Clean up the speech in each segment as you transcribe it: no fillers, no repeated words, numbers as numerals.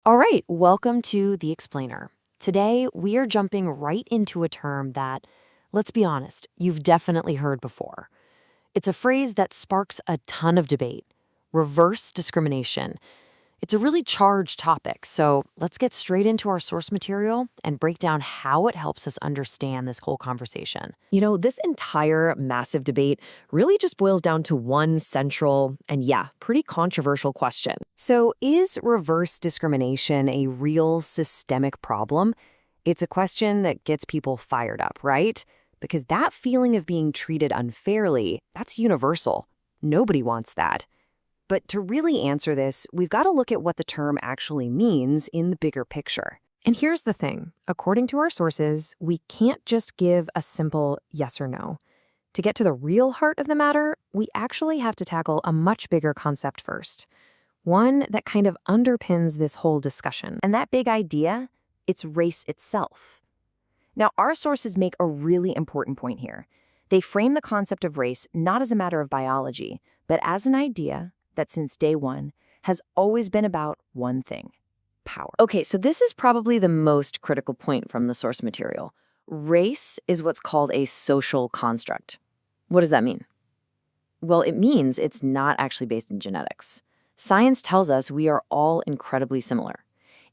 All right, welcome to The Explainer. Today, we are jumping right into a term that, let's be honest, you've definitely heard before. It's a phrase that sparks a ton of debate: reverse discrimination. It's a really charged topic, so let's get straight into our source material and break down how it helps us understand this whole conversation. This entire massive debate really just boils down to one central and, yeah, pretty controversial question. So, is reverse discrimination a real systemic problem? It's a question that gets people fired up, right? Because that feeling of being treated unfairly, that's universal. Nobody wants that. But to really answer this, we've got to look at what the term actually means in the bigger picture. And here's the thing. According to our sources, we can't just give a simple yes or no. To get to the real heart of the matter, we actually have to tackle a much bigger concept first. One that kind of underpins this whole discussion. And that big idea, it's race itself. Now, our sources make a really important point here. They frame the concept of race not as a matter of biology, but as an idea that since day one has always been about one thing: power. Okay, so this is probably the most critical point from the source material. Race is what's called a social construct. What does that mean? Well, it means it's not actually based in genetics. Science tells us we are all incredibly similar.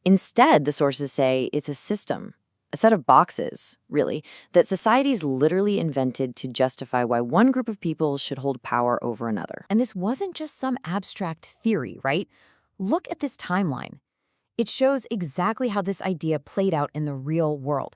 Instead, the sources say it's a system, a set of boxes, really, that society's literally invented to justify why one group of people should hold power over another. And this wasn't just some abstract theory, right? Look at this timeline. It shows exactly how this idea played out in the real world.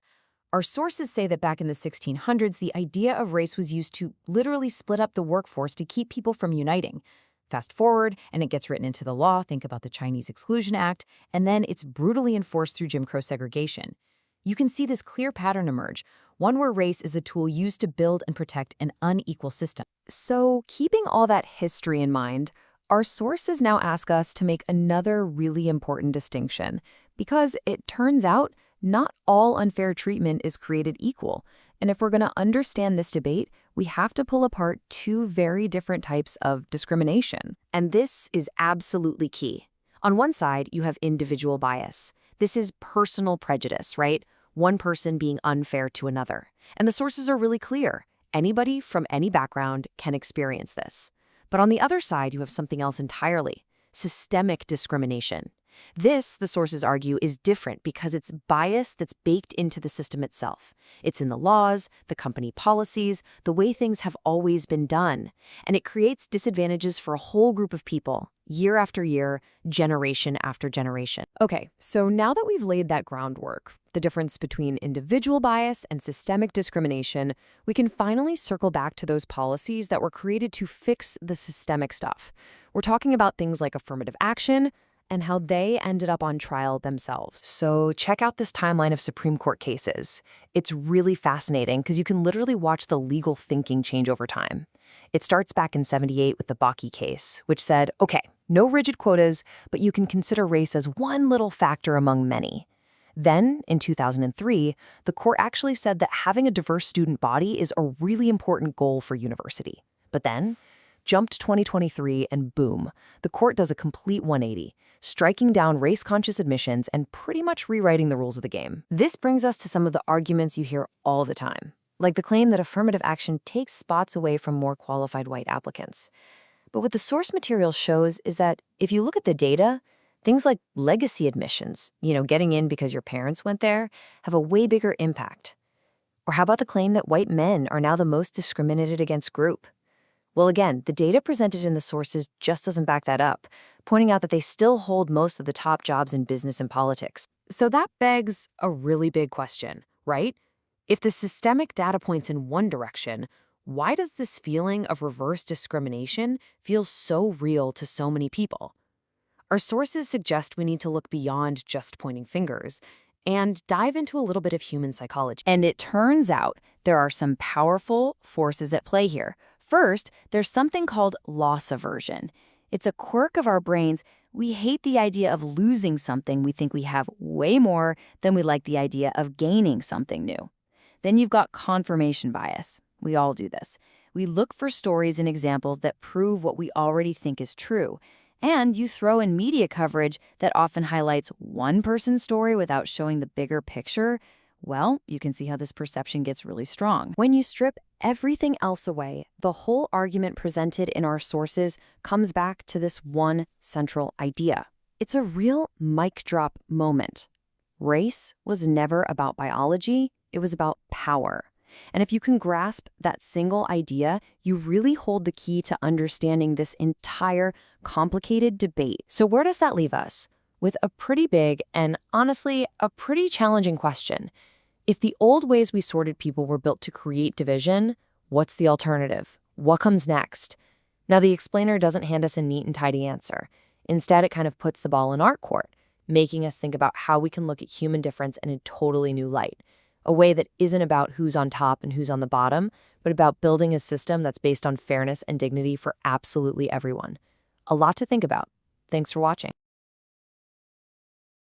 Our sources say that back in the 1600s, the idea of race was used to literally split up the workforce to keep people from uniting. Fast forward, and it gets written into the law. Think about the Chinese Exclusion Act, and then it's brutally enforced through Jim Crow segregation. You can see this clear pattern emerge, one where race is the tool used to build and protect an unequal system. So, keeping all that history in mind, our sources now ask us to make another really important distinction, because it turns out not all unfair treatment is created equal. And if we're going to understand this debate, we have to pull apart two very different types of discrimination. And this is absolutely key. On one side, you have individual bias. This is personal prejudice, right? One person being unfair to another. And the sources are really clear. Anybody from any background can experience this. But on the other side, you have something else entirely: systemic discrimination. This, the sources argue, is different because it's bias that's baked into the system itself. It's in the laws, the company policies, the way things have always been done. And it creates disadvantages for a whole group of people, year after year, generation after generation. Okay, so now that we've laid that groundwork, the difference between individual bias and systemic discrimination, we can finally circle back to those policies that were created to fix the systemic stuff. We're talking about things like affirmative action and how they ended up on trial themselves. So check out this timeline of Supreme Court cases. It's really fascinating because you can literally watch the legal thinking change over time. It starts back in '78 with the Bakke case, which said, okay, no rigid quotas, but you can consider race as one little factor among many. Then, in 2003, the court actually said that having a diverse student body is a really important goal for university. But then, jumped 2023 and boom, the court does a complete 180, striking down race-conscious admissions and pretty much rewriting the rules of the game. This brings us to some of the arguments you hear all the time, like the claim that affirmative action takes spots away from more qualified white applicants. But what the source material shows is that if you look at the data, things like legacy admissions, getting in because your parents went there, have a way bigger impact. Or how about the claim that white men are now the most discriminated against group? Well, again, the data presented in the sources just doesn't back that up, pointing out that they still hold most of the top jobs in business and politics. So that begs a really big question, right? If the systemic data points in one direction, why does this feeling of reverse discrimination feel so real to so many people? Our sources suggest we need to look beyond just pointing fingers and dive into a little bit of human psychology. And it turns out there are some powerful forces at play here. First, there's something called loss aversion. It's a quirk of our brains. We hate the idea of losing something we think we have way more than we like the idea of gaining something new. Then you've got confirmation bias. We all do this. We look for stories and examples that prove what we already think is true. And you throw in media coverage that often highlights one person's story without showing the bigger picture, well, you can see how this perception gets really strong. When you strip everything else away, the whole argument presented in our sources comes back to this one central idea. It's a real mic drop moment. Race was never about biology, it was about power. And if you can grasp that single idea, you really hold the key to understanding this entire complicated debate. So where does that leave us? With a pretty big and, honestly, a pretty challenging question. If the old ways we sorted people were built to create division, what's the alternative? What comes next? Now, the explainer doesn't hand us a neat and tidy answer. Instead, it kind of puts the ball in our court, making us think about how we can look at human difference in a totally new light. A way that isn't about who's on top and who's on the bottom, but about building a system that's based on fairness and dignity for absolutely everyone. A lot to think about. Thanks for watching.